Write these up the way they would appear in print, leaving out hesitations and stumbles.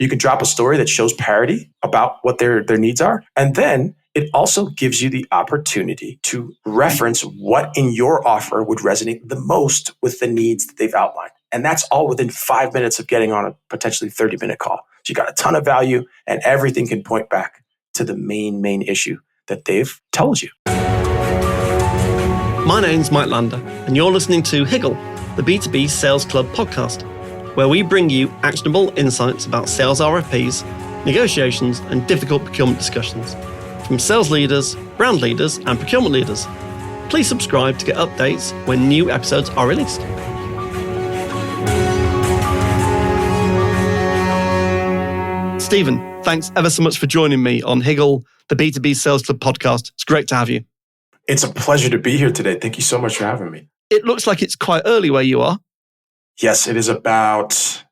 You can drop a story that shows parity about what their needs are. And then it also gives you the opportunity to reference what in your offer would resonate the most with the needs that they've outlined. And that's all within 5 minutes of getting on a potentially 30-minute call. So you got a ton of value and everything can point back to the main issue that they've told you. My name's Mike Lander, and you're listening to Higgle, the B2B Sales Club podcast, where we bring you actionable insights about sales RFPs, negotiations, and difficult procurement discussions from sales leaders, brand leaders, and procurement leaders. Please subscribe to get updates when new episodes are released. Stephen, thanks ever so much for joining me on Higgle, the B2B Sales Club podcast. It's great to have you. It's a pleasure to be here today. Thank you so much for having me. It looks like it's quite early where you are. Yes, it is about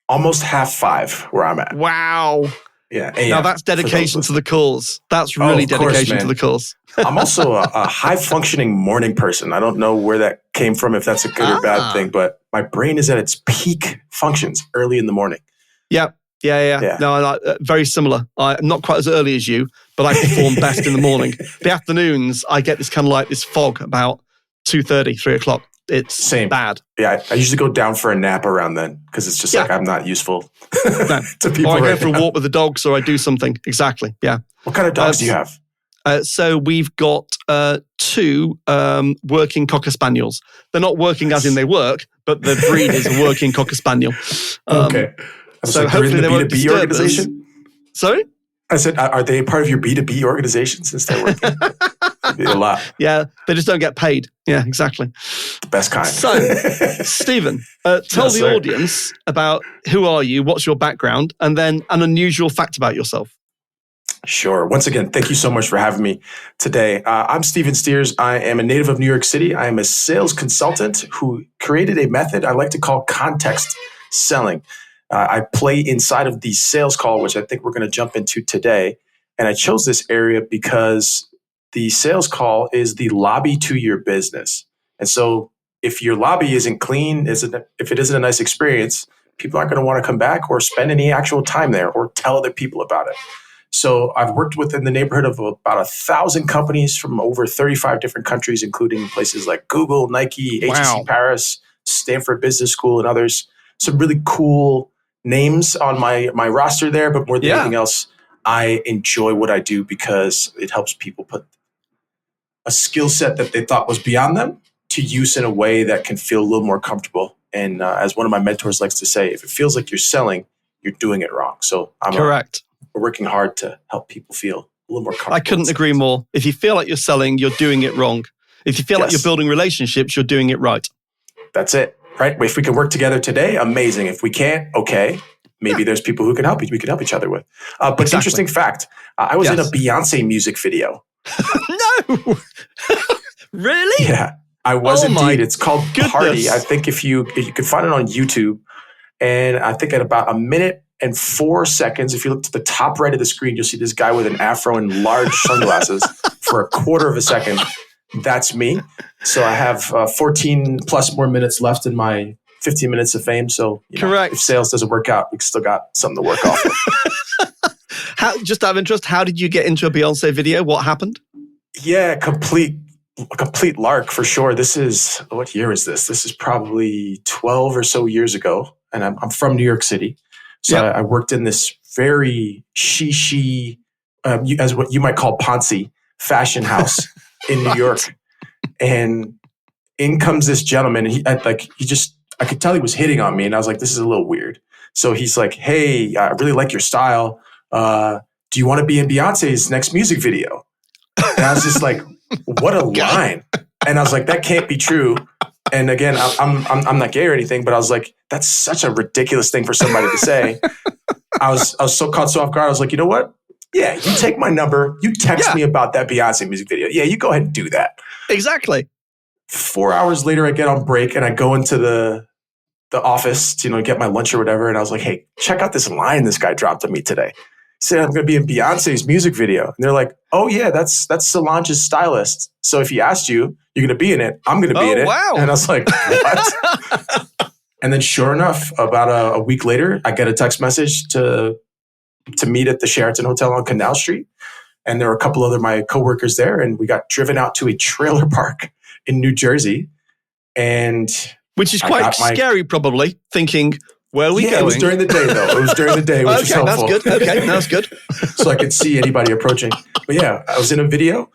almost 5:30 where I'm at. Wow. Yeah. Now that's dedication to the cause. That's really dedication to the cause. I'm also a high-functioning morning person. I don't know where that came from, if that's a good or bad thing, but my brain is at its peak functions early in the morning. Yeah. No, very similar. I'm not quite as early as you, but I perform best in the morning. The afternoons, I get this kind of like this fog about 2:30, 3 o'clock. It's bad. Yeah, I usually go down for a nap around then because it's just like I'm not useful to people. Or I go for a walk with the dogs or I do something. Exactly, yeah. What kind of dogs do you have? So we've got 2 working Cocker Spaniels. They're not working as in they work, but the breed is a working Cocker Spaniel. Okay. So hopefully they won't disturb organization? Sorry? I said, are they part of your B2B organization since they're working? It'd be a lot. Yeah, they just don't get paid. Yeah, exactly. The best kind. So, Stephen, tell the audience about who are you, what's your background, and then an unusual fact about yourself. Sure. Once again, thank you so much for having me today. I'm Stephen Steers. I am a native of New York City. I am a sales consultant who created a method I like to call ContextSelling. I play inside of the sales call, which I think we're going to jump into today. And I chose this area because the sales call is the lobby to your business. And so if your lobby isn't clean, if it isn't a nice experience, people aren't going to want to come back or spend any actual time there or tell other people about it. So I've worked within the neighborhood of about 1,000 companies from over 35 different countries, including places like Google, Nike, HEC Paris, Stanford Business School, and others. Some really cool names on my roster there, but more than anything else, I enjoy what I do because it helps people put a skill set that they thought was beyond them to use in a way that can feel a little more comfortable. And as one of my mentors likes to say, if it feels like you're selling, you're doing it wrong. So we're working hard to help people feel a little more comfortable. I couldn't agree more. If you feel like you're selling, you're doing it wrong. If you feel like you're building relationships, you're doing it right. That's it. Right? If we can work together today, amazing. If we can't, okay. Maybe there's people who can help you. We can help each other with. But interesting fact, I was in a Beyonce music video. No! Really? Yeah, I was indeed. It's called Party. I think if you could find it on YouTube. And I think at about 1 minute and 4 seconds, if you look to the top right of the screen, you'll see this guy with an afro and large sunglasses for 1/4 of a second. That's me. So I have 14 plus more minutes left in my 15 minutes of fame. So if sales doesn't work out, we still got something to work off of. Just out of interest, how did you get into a Beyonce video? What happened? Yeah, a complete lark for sure. This is, what year is this? This is probably 12 or so years ago. And I'm from New York City. So I worked in this very she, as what you might call Ponzi fashion house in New York. And in comes this gentleman. I could tell he was hitting on me. And I was like, this is a little weird. So he's like, hey, I really like your style. Do you want to be in Beyonce's next music video? And I was just like, what a line. And I was like, that can't be true. And again, I'm not gay or anything, but I was like, that's such a ridiculous thing for somebody to say. I was so caught so off guard. I was like, you know what? Yeah, you take my number. You text me about that Beyonce music video. Yeah, you go ahead and do that. Exactly. 4 hours later, I get on break and I go into the office to get my lunch or whatever. And I was like, hey, check out this line this guy dropped on me today. He said, I'm going to be in Beyonce's music video. And they're like, oh yeah, that's Solange's stylist. So if he asked you, you're going to be in it. I'm going to be in it. Wow. And I was like, what? And then sure enough, about a week later, I get a text message to meet at the Sheraton Hotel on Canal Street. And there were a couple other my coworkers there, and we got driven out to a trailer park in New Jersey. And which is quite scary, probably, thinking, where are we going? It was during the day, though. It was during the day, which was helpful. That's good. Okay, that's good. So I could see anybody approaching. But yeah, I was in a video,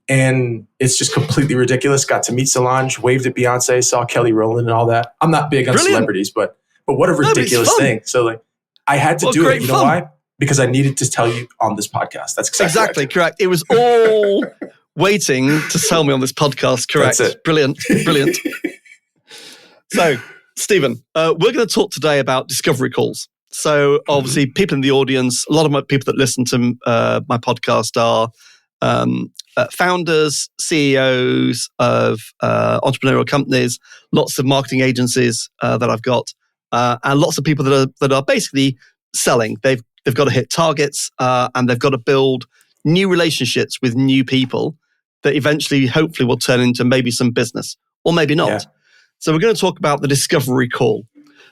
and it's just completely ridiculous. Got to meet Solange, waved at Beyoncé, saw Kelly Rowland and all that. I'm not big on celebrities, but what a ridiculous thing. So like, I had to do it. You know why? Because I needed to tell you on this podcast. That's exactly correct. It was all waiting to tell me on this podcast. Correct. That's it. Brilliant. So, Stephen, we're going to talk today about discovery calls. So, obviously, people in the audience, a lot of my people that listen to my podcast are founders, CEOs of entrepreneurial companies, lots of marketing agencies that I've got, and lots of people that are basically selling. They've got to hit targets, and they've got to build new relationships with new people that eventually, hopefully, will turn into maybe some business, or maybe not. Yeah. So we're going to talk about the discovery call.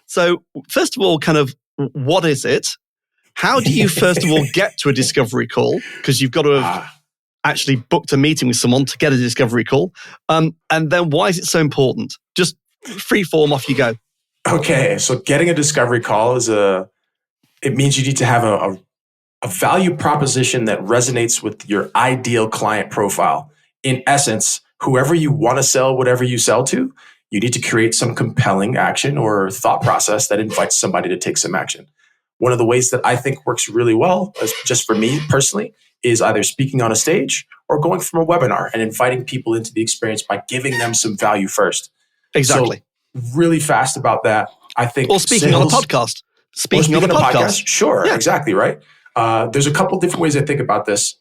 So first of all, kind of, what is it? How do you, first of all, get to a discovery call? Because you've got to have actually booked a meeting with someone to get a discovery call. And then why is it so important? Just free form, off you go. Okay, so getting a discovery call it means you need to have a value proposition that resonates with your ideal client profile. In essence, whoever you want to sell whatever you sell to, you need to create some compelling action or thought process that invites somebody to take some action. One of the ways that I think works really well, just for me personally, is either speaking on a stage or going from a webinar and inviting people into the experience by giving them some value first. Exactly. So really fast about that, I think. Or speaking on a podcast. Speaking on a podcast. Sure, yeah. Exactly, right? There's a couple different ways I think about this.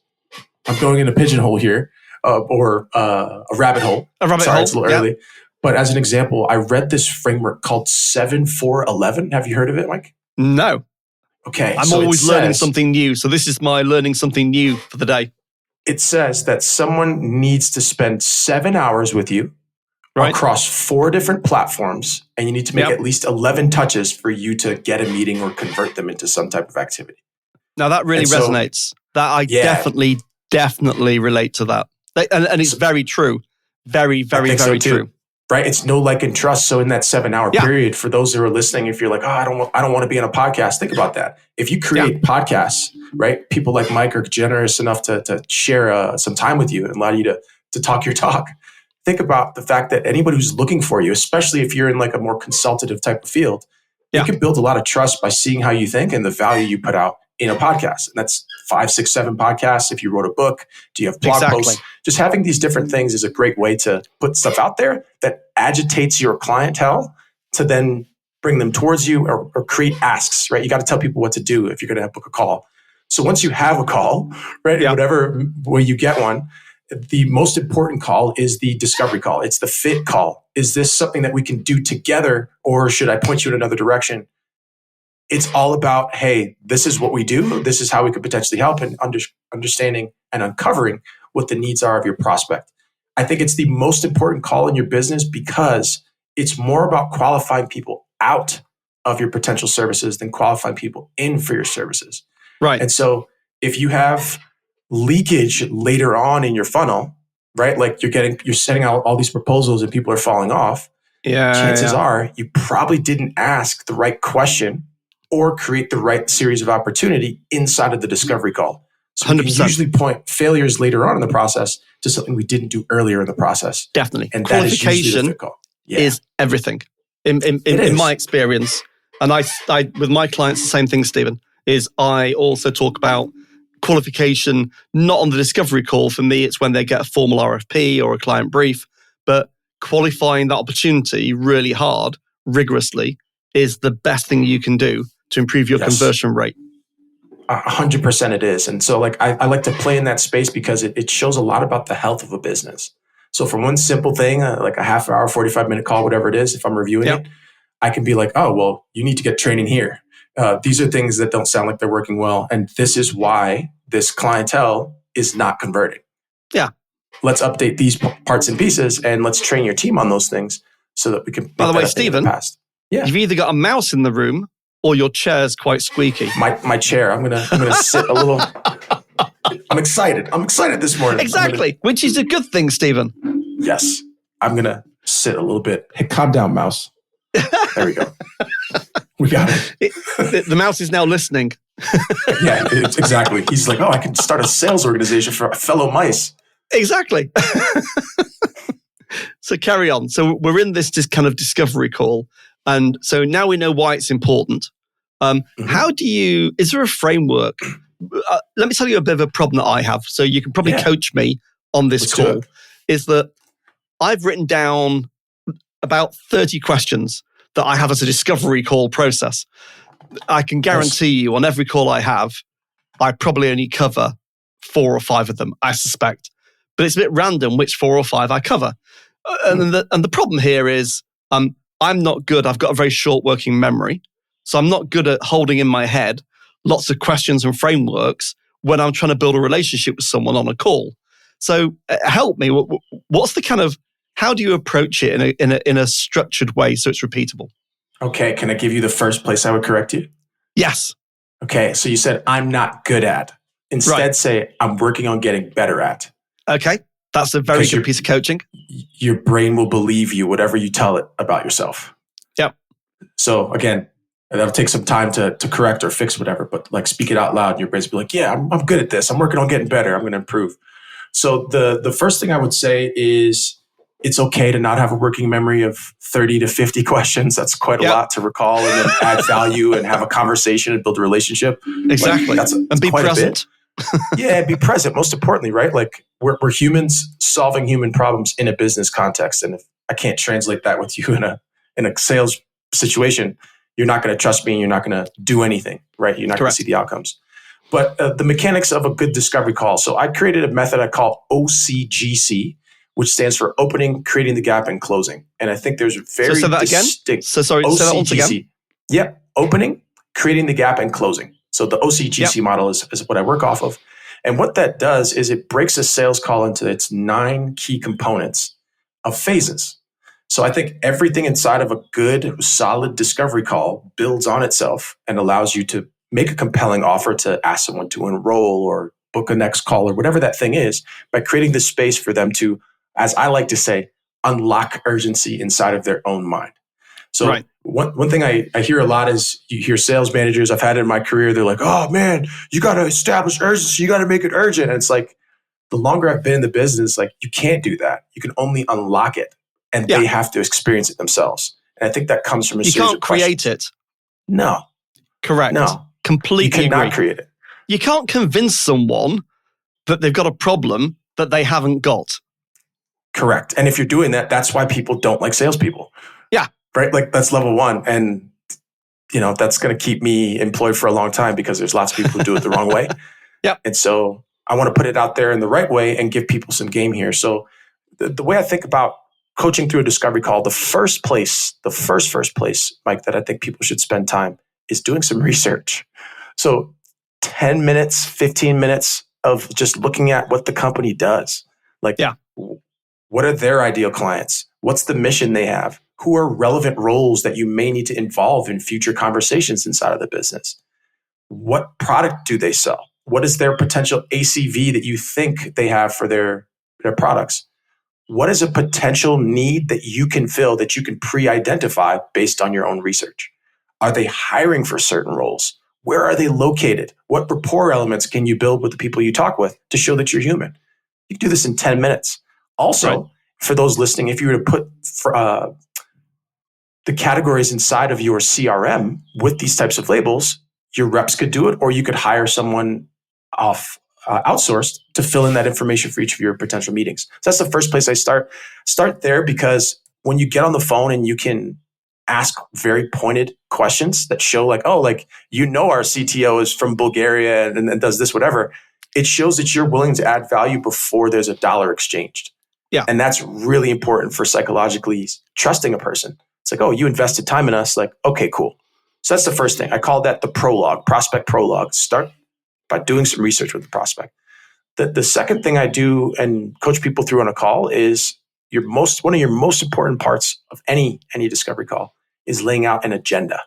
I'm going in a pigeonhole here, or a rabbit hole. Sorry, it's a little early. But as an example, I read this framework called 7-4-11. Have you heard of it, Mike? No. Okay. I'm always learning something new. So this is my learning something new for the day. It says that someone needs to spend 7 hours with you across 4 different platforms, and you need to make at least 11 touches for you to get a meeting or convert them into some type of activity. Now that really resonates. That I definitely relate to that. And it's very true. Very, very, very true. Right? It's know, like, and trust. So in that 7-hour period, for those who are listening, if you're like, I don't want to be on a podcast, think about that. If you create podcasts, right? People like Mike are generous enough to share some time with you and allow you to talk your talk. Think about the fact that anybody who's looking for you, especially if you're in like a more consultative type of field, you can build a lot of trust by seeing how you think and the value you put out in a podcast. And that's 5, 6, 7 podcasts. If you wrote a book, do you have blog posts? Just having these different things is a great way to put stuff out there that agitates your clientele to then bring them towards you or create asks, right? You got to tell people what to do if you're going to book a call. So once you have a call, right, in whatever way you get one, the most important call is the discovery call. It's the fit call. Is this something that we can do together, or should I point you in another direction? It's all about, hey, this is what we do. This is how we could potentially help, and understanding and uncovering what the needs are of your prospect. I think it's the most important call in your business because it's more about qualifying people out of your potential services than qualifying people in for your services. Right. And so if you have leakage later on in your funnel, right? Like you're sending out all these proposals and people are falling off. Chances are you probably didn't ask the right question or create the right series of opportunity inside of the discovery call. So 100%. We can usually point failures later on in the process to something we didn't do earlier in the process. Definitely. And qualification is everything in my experience. And I with my clients, the same thing, Stephen, is I also talk about qualification, not on the discovery call. For me, it's when they get a formal RFP or a client brief, but qualifying that opportunity really hard, rigorously, is the best thing you can do to improve your conversion rate. 100% it is. And so like I like to play in that space because it shows a lot about the health of a business. So for one simple thing, like a half hour, 45-minute call, whatever it is, if I'm reviewing it, I can be like, oh, well, you need to get training here. These are things that don't sound like they're working well. And this is why this clientele is not converting. Yeah. Let's update these parts and pieces and let's train your team on those things so that we can. By the way, Stephen, Yeah. You've either got a mouse in the room or your chair's quite squeaky. My chair. I'm gonna sit a little. I'm excited. I'm excited this morning. Exactly, which is a good thing, Stephen. Yes. I'm gonna sit a little bit. Hey, calm down, mouse. There we go. We got it. The mouse is now listening. Yeah, exactly. He's like, oh, I can start a sales organization for fellow mice. Exactly. So carry on. So we're in this kind of discovery call. And so now we know why it's important. Is there a framework? Let me tell you a bit of a problem that I have. So you can probably coach me on this call. Is that I've written down about 30 questions that I have as a discovery call process. I can guarantee you on every call I have, I probably only cover 4 or 5 of them, I suspect. But it's a bit random which 4 or 5 I cover. And the problem here is I'm not good. I've got a very short working memory. So I'm not good at holding in my head lots of questions and frameworks when I'm trying to build a relationship with someone on a call. So help me. What's the kind of, how do you approach it in a structured way so it's repeatable? Okay, can I give you the first place I would correct you? Yes. Okay, so you said, I'm not good at. Instead, say, I'm working on getting better at. Okay, that's a very good piece of coaching. Your brain will believe you, whatever you tell it about yourself. Yep. So again, that'll take some time to correct or fix whatever, but like speak it out loud and your brain's be like, yeah, I'm good at this. I'm working on getting better. I'm going to improve. So the first thing I would say is it's okay to not have a working memory of 30 to 50 questions. That's quite a lot to recall and then add value and have a conversation and build a relationship. Exactly. That's and be present. Yeah, be present. Most importantly, right? Like we're humans solving human problems in a business context. And if I can't translate that with you in a sales situation, you're not going to trust me and you're not going to do anything, right? You're not going to see the outcomes. But the mechanics of a good discovery call. So I created a method I call OCGC, which stands for opening, creating the gap, and closing. And I think there's very say that distinct again? So sorry, say that once again. Yep. Opening, creating the gap, and closing. So the OCGC model is what I work off of. And what that does is it breaks a sales call into its 9 key components of phases. So I think everything inside of a good, solid discovery call builds on itself and allows you to make a compelling offer to ask someone to enroll or book a next call or whatever that thing is by creating the space for them to, as I like to say, unlock urgency inside of their own mind. So one thing I hear a lot is you hear sales managers I've had in my career, they're like, oh man, you got to establish urgency. You got to make it urgent. And it's like, the longer I've been in the business, like you can't do that. You can only unlock it and they have to experience it themselves. And I think that comes from a series of You can't create it. No. Correct. No. Completely You cannot agree. create it. You can't convince someone that they've got a problem that they haven't got. Correct. And if you're doing that, that's why people don't like salespeople. Yeah. Right? Like that's level 1. And, that's going to keep me employed for a long time because there's lots of people who do it the wrong way. Yeah. And so I want to put it out there in the right way and give people some game here. So the way I think about coaching through a discovery call, the first place, Mike, that I think people should spend time is doing some research. So 10 minutes, 15 minutes of just looking at what the company does. Like, what are their ideal clients? What's the mission they have? Who are relevant roles that you may need to involve in future conversations inside of the business? What product do they sell? What is their potential ACV that you think they have for their products? What is a potential need that you can fill, that you can pre-identify based on your own research? Are they hiring for certain roles? Where are they located? What rapport elements can you build with the people you talk with to show that you're human? You can do this in 10 minutes. Also, for those listening, if you were to put the categories inside of your CRM with these types of labels, your reps could do it, or you could hire someone outsourced to fill in that information for each of your potential meetings. So that's the first place I start. Start there because when you get on the phone and you can ask very pointed questions that show like, oh, like, our CTO is from Bulgaria and does this, whatever. It shows that you're willing to add value before there's a dollar exchanged. Yeah. And that's really important for psychologically trusting a person. It's like, oh, you invested time in us. Like, okay, cool. So that's the first thing. I call that the prologue, prospect prologue. Start by doing some research with the prospect. The second thing I do and coach people through on a call is one of your most important parts of any discovery call is laying out an agenda.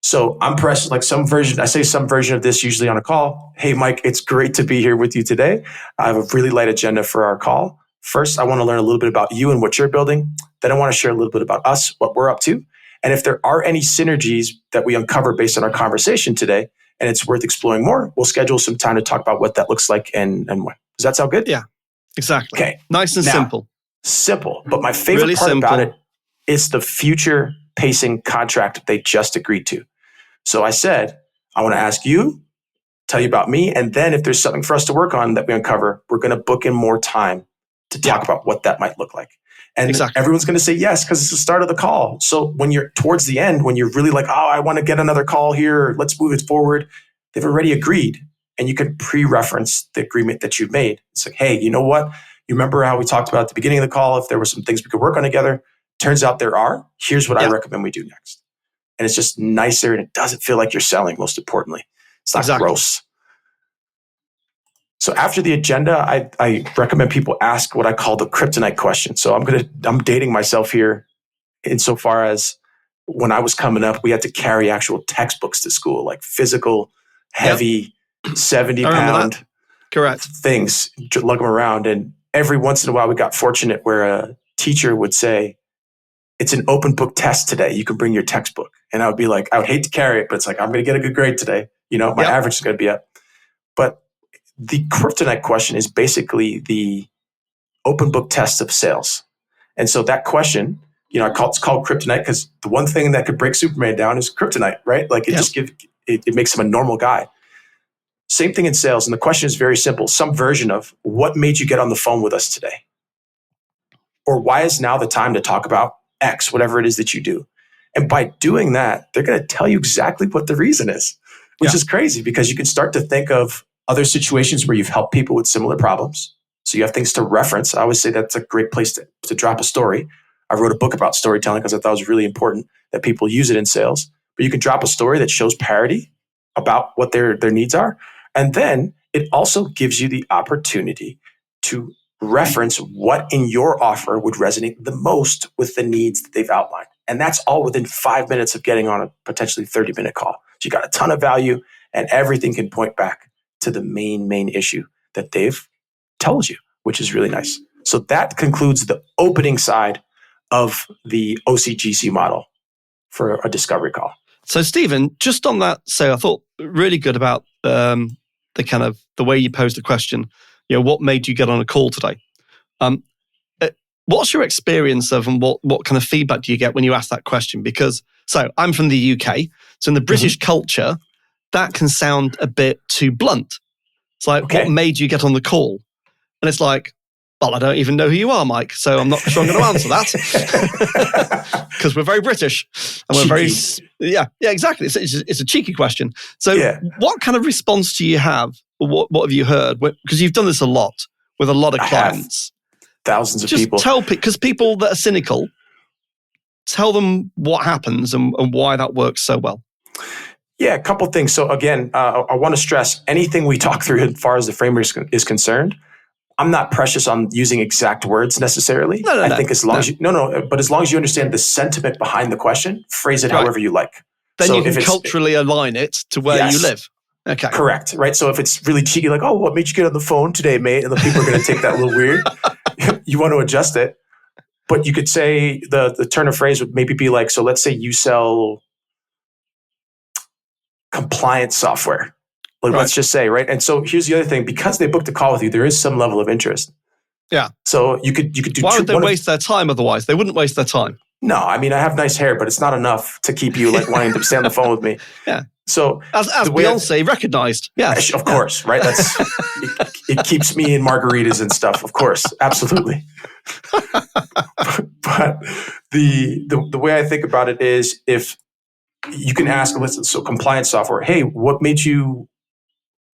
So I'm pressed like some version of this usually on a call. Hey, Mike, it's great to be here with you today. I have a really light agenda for our call. First, I want to learn a little bit about you and what you're building. Then I want to share a little bit about us, what we're up to. And if there are any synergies that we uncover based on our conversation today, and it's worth exploring more, we'll schedule some time to talk about what that looks like and when. Does that sound good? Yeah, exactly. Okay. Nice and simple. Simple. But my favorite really part simple. about it is the future pacing contract they just agreed to. So I said, I want to ask you, tell you about me, and then if there's something for us to work on that we uncover, we're going to book in more time to talk about what that might look like. And everyone's going to say yes because it's the start of the call. So when you're towards the end, when you're really like, oh, I want to get another call here, let's move it forward, they've already agreed. And you can pre-reference the agreement that you've made. It's like, hey, you know what? You remember how we talked about at the beginning of the call, if there were some things we could work on together? Turns out there are. Here's what I recommend we do next. And it's just nicer and it doesn't feel like you're selling, most importantly. It's not gross. So after the agenda, I recommend people ask what I call the kryptonite question. So I'm dating myself here insofar as when I was coming up, we had to carry actual textbooks to school, like physical, heavy, 70-pound things, lug them around. And every once in a while, we got fortunate where a teacher would say, it's an open book test today. You can bring your textbook. And I would be like, I would hate to carry it, but it's like, I'm going to get a good grade today. You know, my average is going to be up. But the kryptonite question is basically the open book test of sales. And so that question, it's called kryptonite because the one thing that could break Superman down is kryptonite, right? Like it makes him a normal guy. Same thing in sales. And the question is very simple. Some version of what made you get on the phone with us today? Or why is now the time to talk about X, whatever it is that you do? And by doing that, they're going to tell you exactly what the reason is, which is crazy because you can start to think of other situations where you've helped people with similar problems. So you have things to reference. I always say that's a great place to drop a story. I wrote a book about storytelling because I thought it was really important that people use it in sales. But you can drop a story that shows parity about what their needs are. And then it also gives you the opportunity to reference what in your offer would resonate the most with the needs that they've outlined. And that's all within 5 minutes of getting on a potentially 30-minute call. So you got a ton of value and everything can point back to the main issue that they've told you, which is really nice. So that concludes the opening side of the OCGC model for a discovery call. So Stephen, just on that, so I thought really good about the kind of the way you posed the question, what made you get on a call today? What's your experience of and what kind of feedback do you get when you ask that question? Because, so I'm from the UK, so in the British culture, that can sound a bit too blunt. It's like, what made you get on the call? And it's like, well, I don't even know who you are, Mike, so I'm not sure I'm going to answer that. Because we're very British. And we're very, exactly. It's a cheeky question. So what kind of response do you have? What have you heard? Because you've done this a lot with a lot of clients. Thousands of people. Just tell people, because people that are cynical, tell them what happens and why that works so well. Yeah, a couple things. So again, I want to stress anything we talk through as far as the framework is concerned, I'm not precious on using exact words necessarily. I think as long as but as long as you understand the sentiment behind the question, phrase it however you like. Then you can culturally align it to where you live. Okay. Correct. Right. So if it's really cheeky, like, oh, what made you get on the phone today, mate? And the people are going to take that a little weird. You want to adjust it. But you could say the turn of phrase would maybe be like, so let's say you sell compliance software. Let's just say, right? And so here's the other thing. Because they booked a call with you, there is some level of interest. Yeah. So you could do. Why would they waste their time otherwise? They wouldn't waste their time. No, I mean, I have nice hair, but it's not enough to keep you wanting to stay on the phone with me. Yeah. So as Beyoncé recognized. Yeah. Of course, right? That's it keeps me in margaritas and stuff, of course. Absolutely. But the way I think about it is if you can ask, listen, so compliance software, hey, what made you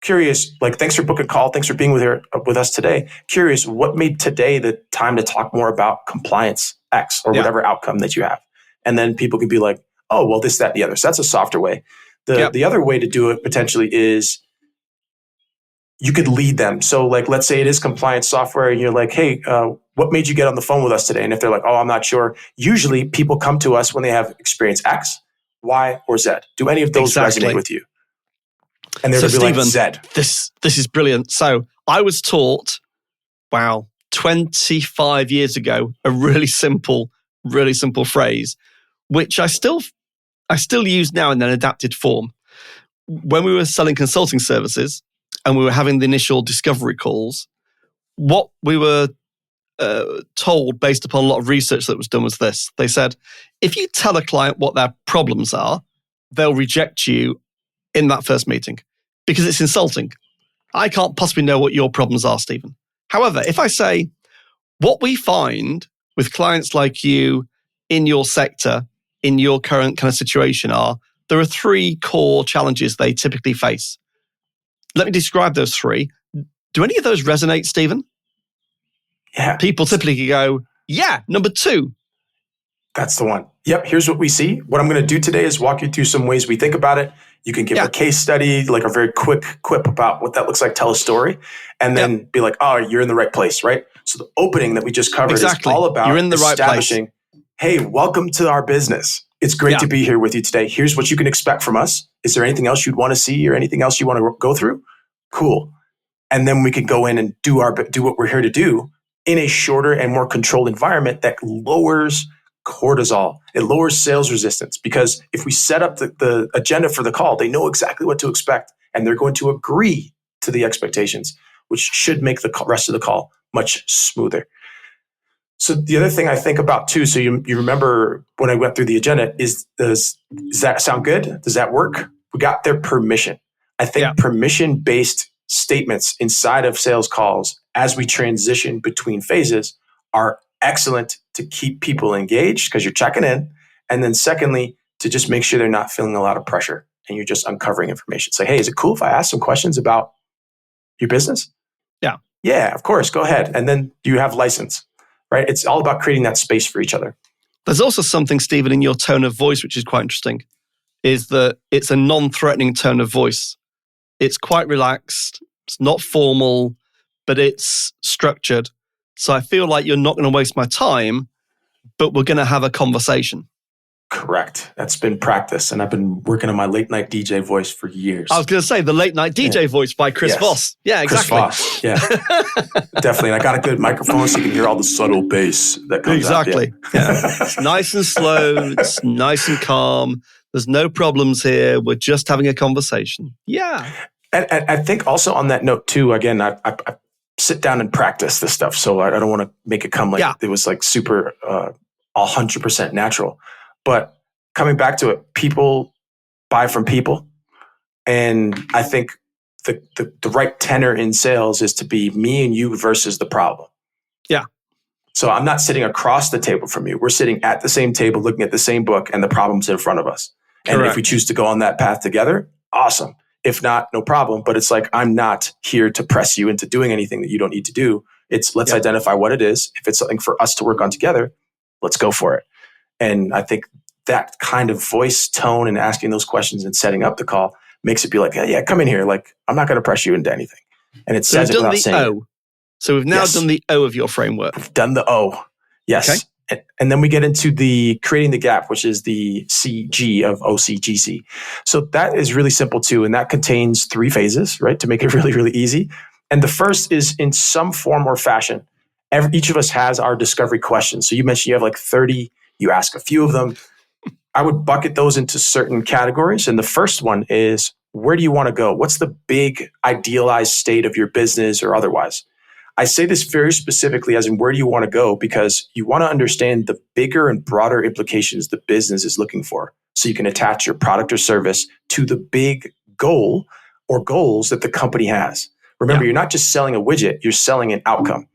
curious? Like, thanks for booking a call. Thanks for being with us today. Curious, what made today the time to talk more about compliance X or whatever outcome that you have? And then people can be like, oh, well, this, that, and the other. So that's a softer way. The other way to do it potentially is you could lead them. So like, let's say it is compliance software and you're like, hey, what made you get on the phone with us today? And if they're like, oh, I'm not sure. Usually people come to us when they have experience X, Y, or Z. Do any of those resonate with you? And they're so going to be Stephen, like, Z. This is brilliant. So I was taught, 25 years ago, a really simple phrase, which I still use now in an adapted form. When we were selling consulting services and we were having the initial discovery calls, what we were told based upon a lot of research that was done was this. They said, if you tell a client what their problems are, they'll reject you in that first meeting because it's insulting. I can't possibly know what your problems are, Stephen. However, if I say, what we find with clients like you in your sector, in your current kind of situation there are 3 core challenges they typically face. Let me describe those 3. Do any of those resonate, Stephen? Yeah. People typically go, yeah, number 2. That's the one. Yep. Here's what we see. What I'm going to do today is walk you through some ways we think about it. You can give a case study, like a very quick quip about what that looks like, tell a story, and then be like, oh, you're in the right place, right? So the opening that we just covered is all about you're in the establishing, right place. Hey, welcome to our business. It's great to be here with you today. Here's what you can expect from us. Is there anything else you'd want to see or anything else you want to go through? Cool. And then we can go in and do what we're here to do in a shorter and more controlled environment that lowers cortisol. It lowers sales resistance because if we set up the agenda for the call, they know exactly what to expect and they're going to agree to the expectations, which should make the rest of the call much smoother. So the other thing I think about too, so you remember when I went through the agenda, does that sound good? Does that work? We got their permission. I think permission-based statements inside of sales calls as we transition between phases are excellent to keep people engaged because you're checking in. And then secondly, to just make sure they're not feeling a lot of pressure and you're just uncovering information. Say, hey, is it cool if I ask some questions about your business? Yeah. Yeah, of course. Go ahead. And then you have license, right? It's all about creating that space for each other. There's also something, Stephen, in your tone of voice, which is quite interesting, is that it's a non-threatening tone of voice. It's quite relaxed. It's not formal, but it's structured. So I feel like you're not going to waste my time, but we're going to have a conversation. Correct. That's been practice. And I've been working on my late night DJ voice for years. I was going to say the late night DJ voice by Chris Voss. Yeah, exactly. Chris Voss. Yeah, definitely. And I got a good microphone so you can hear all the subtle bass that comes out. Exactly. Yeah. It's nice and slow. It's nice and calm. There's no problems here. We're just having a conversation. Yeah. And I think also on that note too, again, I sit down and practice this stuff. So I don't want to make it come like it was like super 100% natural. But coming back to it, people buy from people. And I think the right tenor in sales is to be me and you versus the problem. Yeah. So I'm not sitting across the table from you. We're sitting at the same table, looking at the same book, and the problem's in front of us. And if we choose to go on that path together, awesome. If not, no problem. But it's like, I'm not here to press you into doing anything that you don't need to do. It's let's identify what it is. If it's something for us to work on together, let's go for it. And I think that kind of voice tone and asking those questions and setting up the call makes it be like, yeah, come in here. Like, I'm not going to press you into anything. And it says it without saying it. So we've now done the O of your framework. We've done the O. Yes. Okay. And then we get into the creating the gap, which is the CG of OCGC. So that is really simple too. And that contains 3 phases, right? To make it really, really easy. And the first is in some form or fashion. Each of us has our discovery questions. So you mentioned you have like 30, you ask a few of them. I would bucket those into certain categories. And the first one is, where do you want to go? What's the big idealized state of your business or otherwise? I say this very specifically as in where do you want to go? Because you want to understand the bigger and broader implications the business is looking for. So you can attach your product or service to the big goal or goals that the company has. Remember, you're not just selling a widget, you're selling an outcome.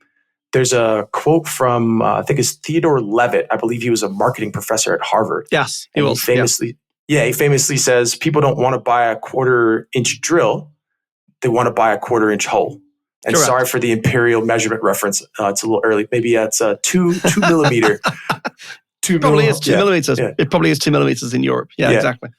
There's a quote from, I think it's Theodore Levitt. I believe he was a marketing professor at Harvard. Yes, he was. He famously says, people don't want to buy a 1/4-inch drill. They want to buy a 1/4-inch hole. And Correct. Sorry for the imperial measurement reference. It's a little early. Maybe it's a 2 millimeter. Probably is 2 millimeters. Yeah. It probably is 2 millimeters in Europe. Yeah, exactly.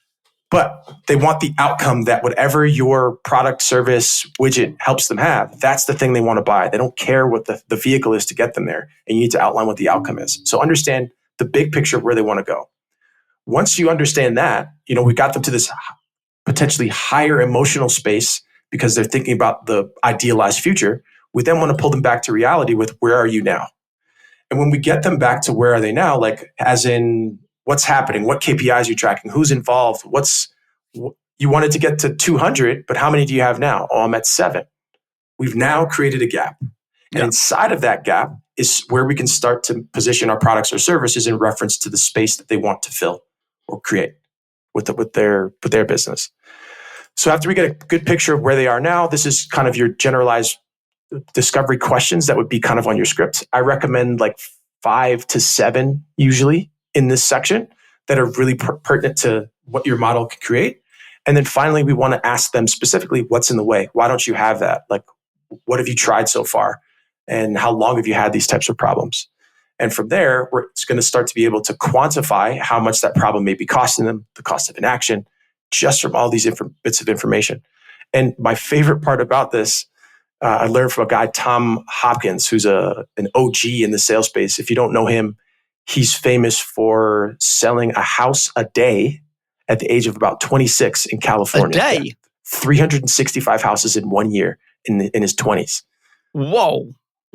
But they want the outcome that whatever your product, service, widget helps them have, that's the thing they want to buy. They don't care what the vehicle is to get them there. And you need to outline what the outcome is. So understand the big picture of where they want to go. Once you understand that, we got them to this potentially higher emotional space because they're thinking about the idealized future. We then want to pull them back to reality with where are you now? And when we get them back to where are they now, like as in what's happening, what KPIs you're tracking, who's involved, you wanted to get to 200, but how many do you have now? Oh, I'm at 7. We've now created a gap. And inside of that gap is where we can start to position our products or services in reference to the space that they want to fill or create with their business. So after we get a good picture of where they are now, this is kind of your generalized discovery questions that would be kind of on your script. I recommend like 5 to 7 usually in this section that are really pertinent to what your model can create. And then finally, we want to ask them specifically, what's in the way? Why don't you have that? Like, what have you tried so far? And how long have you had these types of problems? And from there, we're going to start to be able to quantify how much that problem may be costing them, the cost of inaction, just from all these bits of information. And my favorite part about this, I learned from a guy, Tom Hopkins, who's an OG in the sales space. If you don't know him, he's famous for selling a house a day at the age of about 26 in California. A day? 365 houses in 1 year in his 20s. Whoa.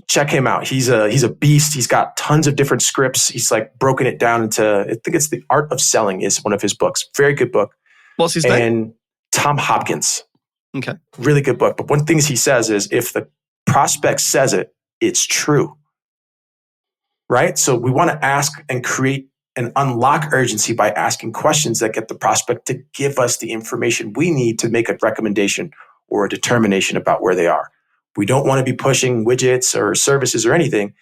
Check him out. He's a beast. He's got tons of different scripts. He's like broken it down into, I think it's The Art of Selling is one of his books. Very good book. What's his name? And Tom Hopkins. Okay. Really good book. But one thing he says is if the prospect says it, it's true. Right? So we want to ask and create and unlock urgency by asking questions that get the prospect to give us the information we need to make a recommendation or a determination about where they are. We don't want to be pushing widgets or services or anything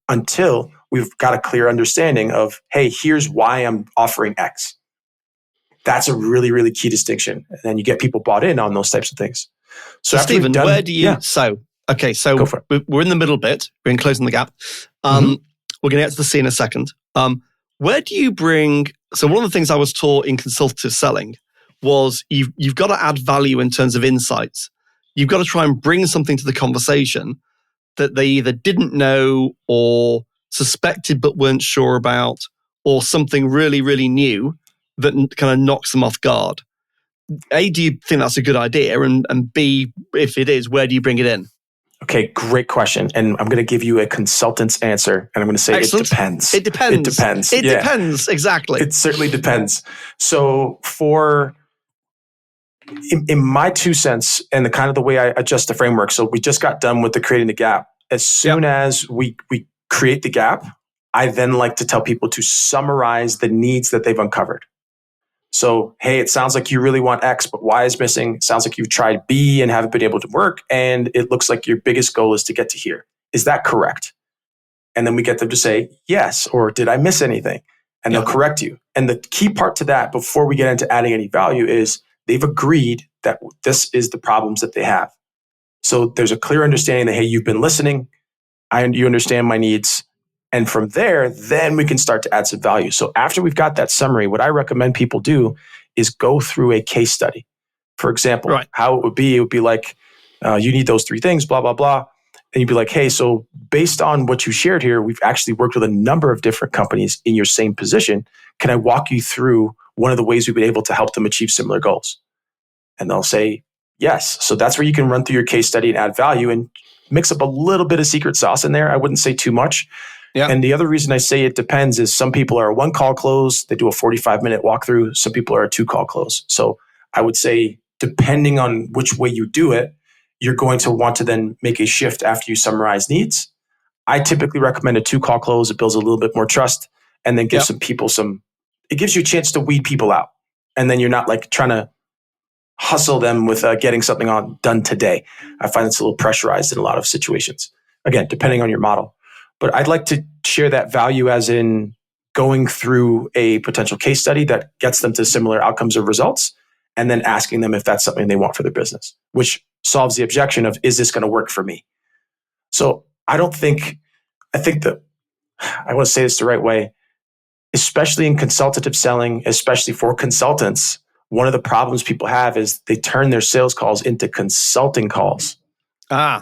until we've got a clear understanding of, hey, here's why I'm offering X. That's a really, really key distinction. And then you get people bought in on those types of things. So Stephen, where do you... Yeah. So we're in the middle bit. We're in closing the gap. We're going to get to the C in a second. Where do you bring... So one of the things I was taught in consultative selling was you've got to add value in terms of insights. You've got to try and bring something to the conversation that they either didn't know or suspected but weren't sure about, or something really, really new that kind of knocks them off guard. A, do you think that's a good idea? And B, if it is, where do you bring it in? Okay, great question. And I'm going to give you a consultant's answer. And I'm going to say Excellent. It depends. It depends. It depends. It depends, exactly. It certainly depends. So in my 2 cents and the kind of the way I adjust the framework, so we just got done with the creating the gap. As soon as we create the gap, I then like to tell people to summarize the needs that they've uncovered. So, hey, it sounds like you really want X, but Y is missing. It sounds like you've tried B and haven't been able to work. And it looks like your biggest goal is to get to here. Is that correct? And then we get them to say, yes, or did I miss anything? And they'll correct you. And the key part to that, before we get into adding any value, is they've agreed that this is the problems that they have. So there's a clear understanding that, hey, you've been listening. You understand my needs. And from there, then we can start to add some value. So after we've got that summary, what I recommend people do is go through a case study. For example, how it would be like, you need those 3 things, blah, blah, blah. And you'd be like, hey, so based on what you shared here, we've actually worked with a number of different companies in your same position. Can I walk you through one of the ways we've been able to help them achieve similar goals? And they'll say, yes. So that's where you can run through your case study and add value and mix up a little bit of secret sauce in there. I wouldn't say too much. Yeah. And the other reason I say it depends is some people are a 1-call close. They do a 45-minute walkthrough. Some people are a 2-call close. So I would say, depending on which way you do it, you're going to want to then make a shift after you summarize needs. I typically recommend a 2-call close. It builds a little bit more trust and then gives some people it gives you a chance to weed people out. And then you're not like trying to hustle them with getting something done today. I find it's a little pressurized in a lot of situations. Again, depending on your model. But I'd like to share that value as in going through a potential case study that gets them to similar outcomes or results, and then asking them if that's something they want for their business, which solves the objection of, is this going to work for me? So I think that I want to say this the right way, especially in consultative selling, especially for consultants, one of the problems people have is they turn their sales calls into consulting calls.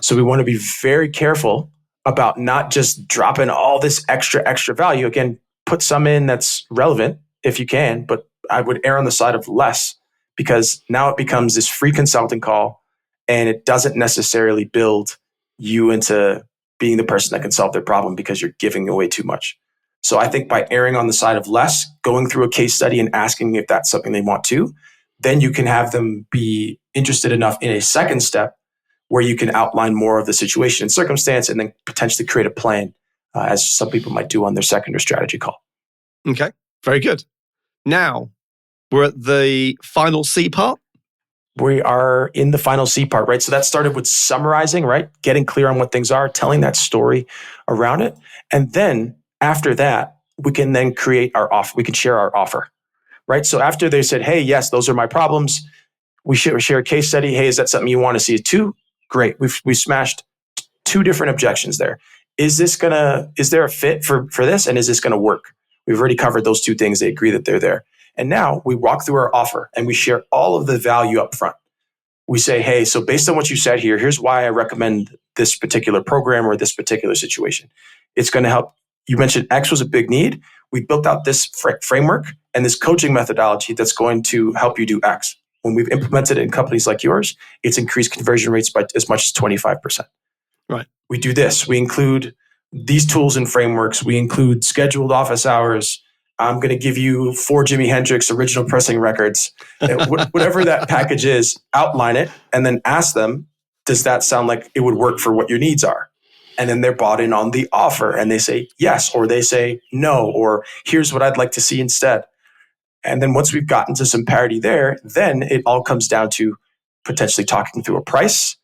So we want to be very careful about not just dropping all this extra value. Again, put some in that's relevant if you can, but I would err on the side of less, because now it becomes this free consulting call and it doesn't necessarily build you into being the person that can solve their problem because you're giving away too much. So I think by erring on the side of less, going through a case study and asking if that's something they want to, then you can have them be interested enough in a second step where you can outline more of the situation and circumstance and then potentially create a plan, as some people might do on their second or strategy call. Okay, very good. Now, we're at the final C part. We are in the final C part, right? So that started with summarizing, right? Getting clear on what things are, telling that story around it. And then after that, we can then create our offer. We can share our offer, right? So after they said, hey, yes, those are my problems. We share a case study. Hey, is that something you want to see too? Great. We smashed two different objections there. Is there a fit for this? And is this going to work? We've already covered those two things. They agree that they're there. And now we walk through our offer and we share all of the value up front. We say, hey, so based on what you said here, here's why I recommend this particular program or this particular situation. It's going to help. You mentioned X was a big need. We built out this framework and this coaching methodology that's going to help you do X. When we've implemented it in companies like yours, it's increased conversion rates by as much as 25%. Right. We do this. We include these tools and frameworks. We include scheduled office hours. I'm going to give you 4 Jimi Hendrix original pressing records. Whatever that package is, outline it and then ask them, does that sound like it would work for what your needs are? And then they're bought in on the offer and they say yes, or they say no, or here's what I'd like to see instead. And then once we've gotten to some parity there, then it all comes down to potentially talking through a price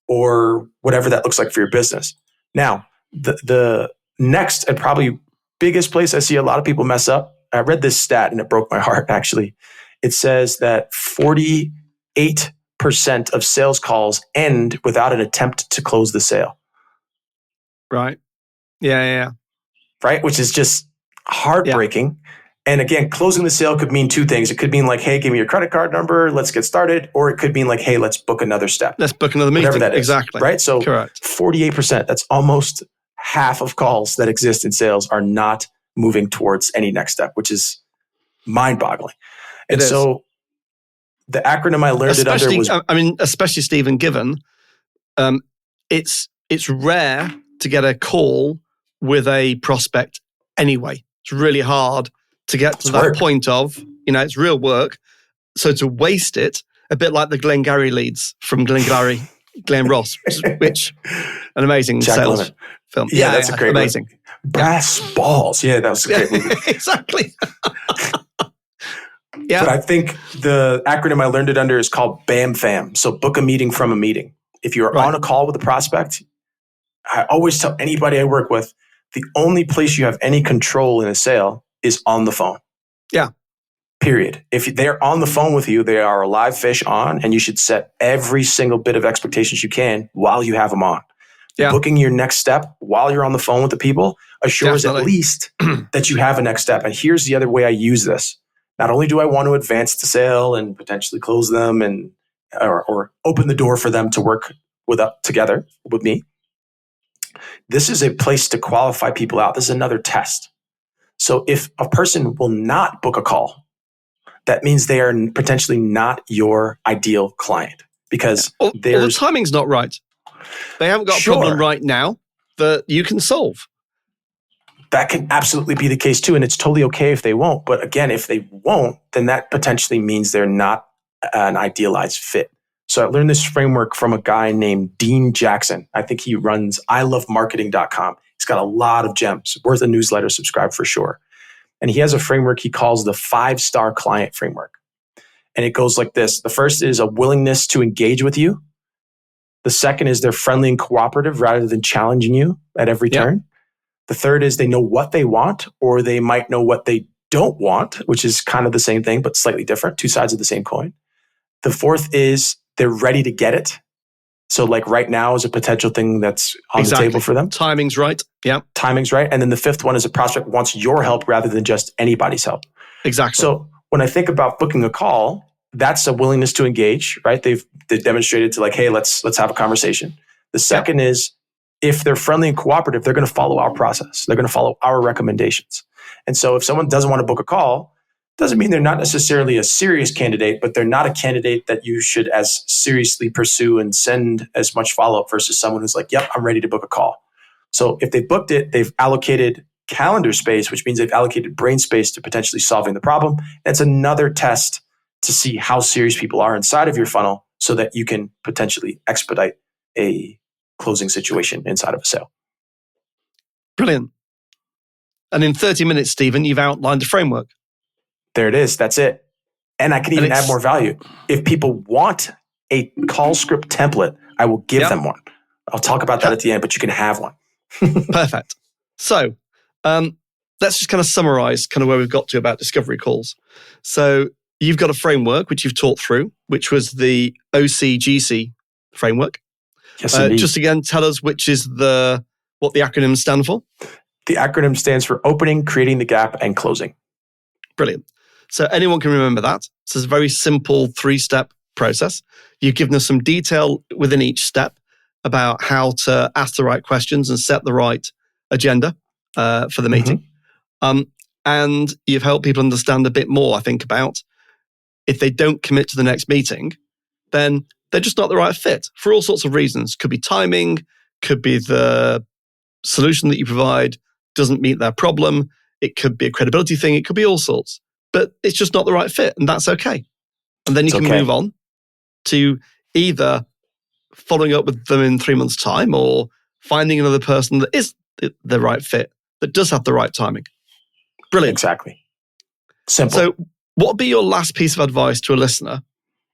or whatever that looks like for your business. Now, the next and probably biggest place I see a lot of people mess up, I read this stat and it broke my heart actually. It says that 48% of sales calls end without an attempt to close the sale. Right. Yeah. Right? Which is just heartbreaking. Yeah. And again, closing the sale could mean two things. It could mean like, hey, give me your credit card number. Let's get started. Or it could mean like, hey, let's book another step. Let's book another meeting. Whatever that is. Exactly. Right? So correct. 48%, that's almost half of calls that exist in sales are not moving towards any next step, which is mind-boggling. And so the acronym I learned it under was... especially Stephen, given it's rare to get a call with a prospect anyway. It's really hard to get to that point of, it's real work. So to waste it, a bit like the Glengarry leads from Glenn Ross, which an amazing Jack sales Lemmon. film. Yeah, that's a great amazing. Movie. Brass Balls. Yeah, that was a great movie. Exactly. Yeah. But I think the acronym I learned it under is called BAM FAM. So book a meeting from a meeting. If you're on a call with a prospect, I always tell anybody I work with, the only place you have any control in a sale is on the phone. Yeah. Period. If they're on the phone with you, they are a live fish on, and you should set every single bit of expectations you can while you have them on. Yeah. Booking your next step while you're on the phone with the people assures at least that you have a next step. And here's the other way I use this. Not only do I want to advance the sale and potentially close them and or open the door for them to work together with me, this is a place to qualify people out. This is another test. So if a person will not book a call, that means they are potentially not your ideal client because the timing's not right. They haven't got a problem right now that you can solve. That can absolutely be the case too. And it's totally okay if they won't. But again, if they won't, then that potentially means they're not an idealized fit. So I learned this framework from a guy named Dean Jackson. I think he runs ilovemarketing.com. He's got a lot of gems, worth a newsletter subscribe for sure. And he has a framework he calls the 5-star client framework. And it goes like this. The first is a willingness to engage with you. The second is they're friendly and cooperative rather than challenging you at every turn. The third is they know what they want, or they might know what they don't want, which is kind of the same thing, but slightly different, two sides of the same coin. The fourth is they're ready to get it. So like right now is a potential thing that's on the table for them. Timing's right. Yeah. Timing's right. And then the fifth one is a prospect wants your help rather than just anybody's help. Exactly. So when I think about booking a call, that's a willingness to engage, right? They've demonstrated to like, hey, let's have a conversation. The second is if they're friendly and cooperative, they're going to follow our process. They're going to follow our recommendations. And so if someone doesn't want to book a call, doesn't mean they're not necessarily a serious candidate, but they're not a candidate that you should as seriously pursue and send as much follow-up versus someone who's like, yep, I'm ready to book a call. So if they booked it, they've allocated calendar space, which means they've allocated brain space to potentially solving the problem. That's another test to see how serious people are inside of your funnel so that you can potentially expedite a closing situation inside of a sale. Brilliant. And in 30 minutes, Stephen, you've outlined a framework. There it is. That's it. And I can even add more value. If people want a call script template, I will give them one. I'll talk about that at the end, but you can have one. Perfect. So let's just kind of summarize kind of where we've got to about discovery calls. So you've got a framework, which you've talked through, which was the OCGC framework. Yes, indeed. Just again, tell us what the acronyms stand for. The acronym stands for opening, creating the gap, and closing. Brilliant. So anyone can remember that. So it's a very simple 3-step process. You've given us some detail within each step about how to ask the right questions and set the right agenda for the meeting. And you've helped people understand a bit more, I think, about if they don't commit to the next meeting, then they're just not the right fit for all sorts of reasons. Could be timing, could be the solution that you provide doesn't meet their problem. It could be a credibility thing. It could be all sorts. But it's just not the right fit, and that's okay. And then you can move on to either following up with them in 3 months' time or finding another person that is the right fit, that does have the right timing. Brilliant. Exactly. Simple. So what would be your last piece of advice to a listener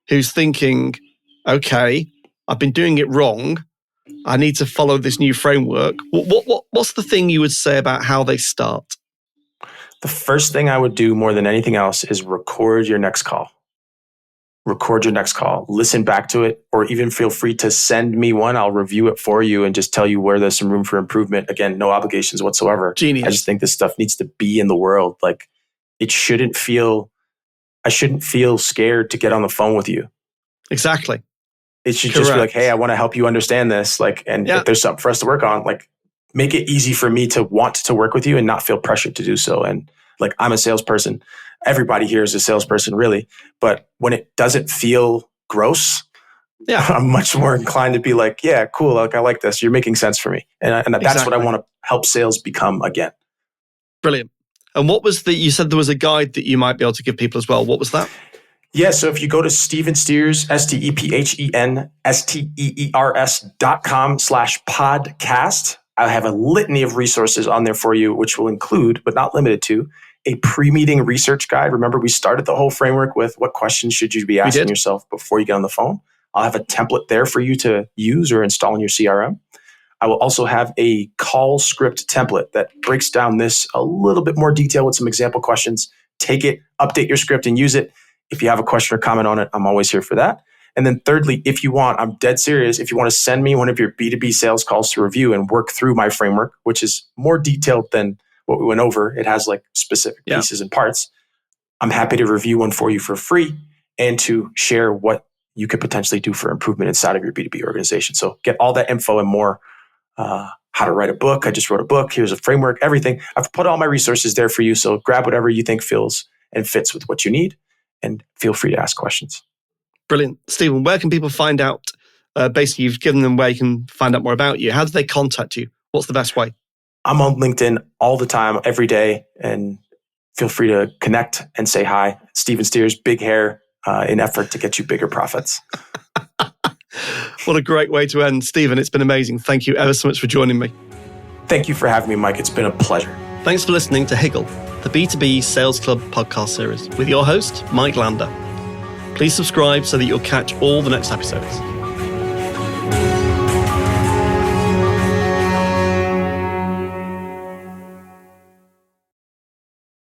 who's thinking, okay, I've been doing it wrong. I need to follow this new framework. What's the thing you would say about how they start? The first thing I would do more than anything else is record your next call. Record your next call. Listen back to it, or even feel free to send me one. I'll review it for you and just tell you where there's some room for improvement. Again, no obligations whatsoever. Genius. I just think this stuff needs to be in the world. Like I shouldn't feel scared to get on the phone with you. Exactly. It should just be like, hey, I want to help you understand this. Like, and if there's something for us to work on, like make it easy for me to want to work with you and not feel pressured to do so. And like, I'm a salesperson. Everybody here is a salesperson, really. But when it doesn't feel gross, I'm much more inclined to be like, yeah, cool. Like, I like this. You're making sense for me. And that's what I want to help sales become again. Brilliant. And what was you said there was a guide that you might be able to give people as well. What was that? Yeah, so if you go to Stephen Steers, StephenSteers.com/podcast, I have a litany of resources on there for you, which will include, but not limited to, a pre-meeting research guide. Remember, we started the whole framework with what questions should you be asking yourself before you get on the phone. I'll have a template there for you to use or install in your CRM. I will also have a call script template that breaks down this a little bit more detail with some example questions. Take it, update your script, and use it. If you have a question or comment on it, I'm always here for that. And then thirdly, if you want, I'm dead serious, if you want to send me one of your B2B sales calls to review and work through my framework, which is more detailed than what we went over, it has like specific pieces and parts, I'm happy to review one for you for free and to share what you could potentially do for improvement inside of your B2B organization. So get all that info and more. How to write a book. I just wrote a book. Here's a framework, everything. I've put all my resources there for you. So grab whatever you think feels and fits with what you need. And feel free to ask questions. Brilliant. Stephen, where can people find out? Basically, you've given them where you can find out more about you. How do they contact you? What's the best way? I'm on LinkedIn all the time, every day. And feel free to connect and say hi. Stephen Steers, big hair, in effort to get you bigger profits. What a great way to end. Stephen, it's been amazing. Thank you ever so much for joining me. Thank you for having me, Mike. It's been a pleasure. Thanks for listening to Higgle, the B2B Sales Club podcast series with your host, Mike Lander. Please subscribe so that you'll catch all the next episodes.